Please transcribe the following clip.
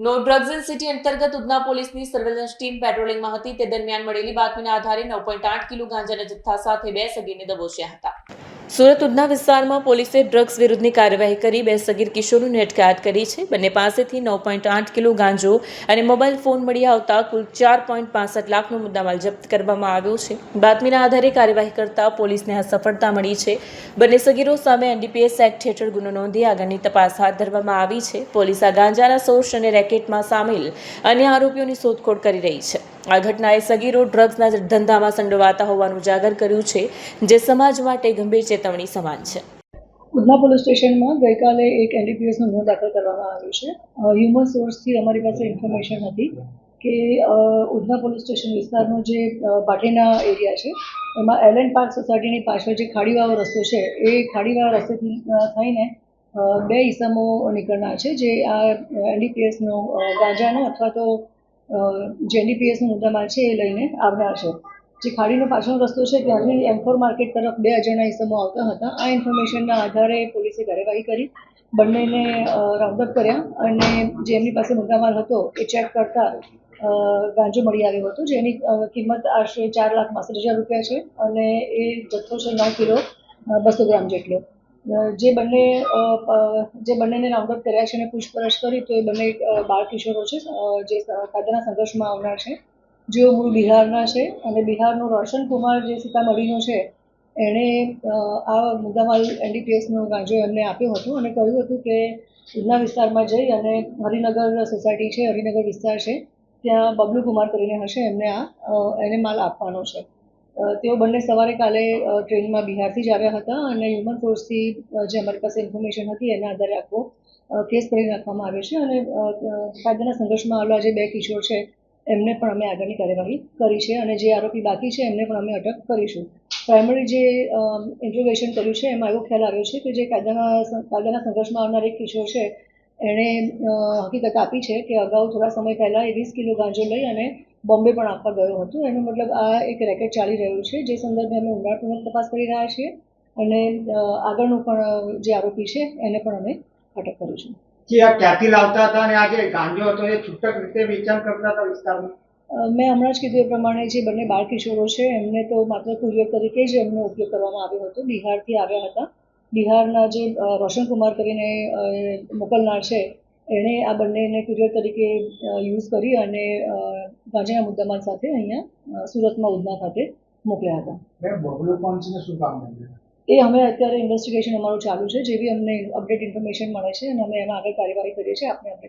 No drugs in city અંતર્ગત ઉધના પોલીસની surveillance team પેટ્રોલિંગમાં હતી તે દરમિયાન મળેલી બાતમીના આધારે 9.8 કિલો ગાંજાના જથ્થા સાથે 2 સગીરને દબોચ્યા હતા. સુરત ઉધના વિસ્તારમાં પોલીસે ડ્રગ્સ વિરુદ્ધની કાર્યવાહી કરી 2 સગીર કિશોરોની અટકાયત કરી છે. બંને પાસેથી 9.8 કિલો ગાંજો અને મોબાઈલ ફોન મળી આવતા કુલ 4.65 લાખનો મુદ્દામાલ જપ્ત કરવામાં આવ્યો છે. બાતમીના આધારે કાર્યવાહી કરતા પોલીસને આ સફળતા મળી છે. બંને સગીરો સામે એનડીપીએસ એક્ટ હેઠળ ગુનો નોંધી આગળની તપાસ હાથ ધરવામાં આવી છે. પોલીસ આ ગાંજાના સોર્સ અને રેકેટમાં સામેલ અન્ય આરોપીઓની શોધખોળ કરી રહી છે. આ ઘટનાએ સગીરો ડ્રગ્સના ધંધામાં સંડોવાતા હોવાનું ઉજાગર કર્યું છે, જે સમાજ માટે ગંભીર ચેતવણી સમાન છે. ઉધના પોલીસ સ્ટેશનમાં ગઈકાલે એક એનડીપીએસનો ગુનો દાખલ કરવામાં આવ્યો છે. હ્યુમન સોર્સથી અમારી પાસે ઇન્ફોર્મેશન હતી કે ઉધના પોલીસ સ્ટેશન વિસ્તારનો જે ભાટેના એરિયા છે એમાં એલએન પાર્ક સોસાયટીની પાછળ જે ખાડીવાળો રસ્તો છે એ ખાડીવાળા રસ્તેથી થઈને 2 ઈસમો નીકળનાર છે, જે આ એનડીપીએસનો ગાંજાનો અથવા તો જે એનડીપીએસનો મુદ્દામાલ છે એ લઈને આવનાર છે. જે ખાડીનો પાછળનો રસ્તો છે ત્યાંથી M4 માર્કેટ તરફ 2 અજાણ્યા ઈસમો આવતા હતા. આ ઇન્ફોર્મેશનના આધારે પોલીસે કાર્યવાહી કરી, બંનેને રાઉન્ડઅપ કર્યા અને જે એમની પાસે મુદ્દામાલ હતો એ ચેક કરતા ગાંજો મળી આવ્યો હતો, જેની કિંમત આશરે 4,62,000 રૂપિયા છે અને એ જથ્થો છે 9 કિલો 200 ગ્રામ જેટલો. જે બંનેને રાઉન્ડઅપ કર્યા છે અને પૂછપરછ કરી તો એ બંને બાળ કિશોરો છે, જે કાયદાના સંઘર્ષમાં આવનાર છે, જેઓ મૂળ બિહારના છે અને બિહારનો રોશન કુમાર જે સીતામઢીનો છે એણે આ મુદ્દામાલ એનડીપીએસનો ગાંજો એમને આપ્યો હતો અને કહ્યું હતું કે ઉધના વિસ્તારમાં જઈ અને હરિનગર સોસાયટી છે, હરિનગર વિસ્તાર છે, ત્યાં બબલુ કુમાર કરીને હશે, એને માલ આપવાનો છે. તેઓ બંને સવારે કાલે ટ્રેનમાં બિહારથી જ આવ્યા હતા અને હ્યુમન સોર્સથી જે અમારી પાસે ઇન્ફોર્મેશન હતી એના આધારે આખો કેસ કરી નાખવામાં આવ્યો છે અને કાયદાના સંઘર્ષમાં આવેલા જે 2 કિશોર છે એમને પણ અમે આગળની કાર્યવાહી કરી છે અને જે આરોપી બાકી છે એમને પણ અમે અટક કરીશું. પ્રાઇમરી જે ઇન્ટ્રોગેશન કર્યું છે એમાં એવો ખ્યાલ આવ્યો છે કે જે કાયદાના સંઘર્ષમાં આવનાર એક કિશોર છે એણે હકીકત આપી છે કે અગાઉ થોડા સમય પહેલાં 20 કિલો ગાંજો લઈ અને બોમ્બે પણ આપવા ગયો હતો. એનો મતલબ આ એક રેકેટ ચાલી રહ્યું છે, જે સંદર્ભે અમે ઊંડાણપૂર્વક તપાસ કરી રહ્યા છીએ અને આગળનું પણ જે આરોપી છે એને પણ અમે અટક કરીશું. જે આ ક્યાંથી લાવતા હતા અને આ જે ગાંજો હતો એ છૂટક રીતે વેચાણ કરતા હતા વિસ્તારમાં? મેં હમણાં જ કીધું એ પ્રમાણે જે બંને બાળ કિશોરો છે એમને તો માત્ર કુરિયર તરીકે જ એમનો ઉપયોગ કરવામાં આવ્યો હતો. બિહારથી આવ્યા હતા. બિહારના જે રોશનકુમાર કરીને મોકલનાર છે એણે આ બંનેને કુરિયર તરીકે યુઝ કરી અને ગાંજાના મુદ્દામાલ સાથે અહીંયા સુરતમાં ઉધના ખાતે મોકલ્યા હતા. બબલુ કોણ છે ને શું કામ કરે? એ અમે અત્યારે ઇન્વેસ્ટિગેશન અમારું ચાલુ છે. જેવી અમને અપડેટ ઇન્ફોર્મેશન મળે છે અને અમે એમાં આગળ કાર્યવાહી કરીએ છીએ. આપણે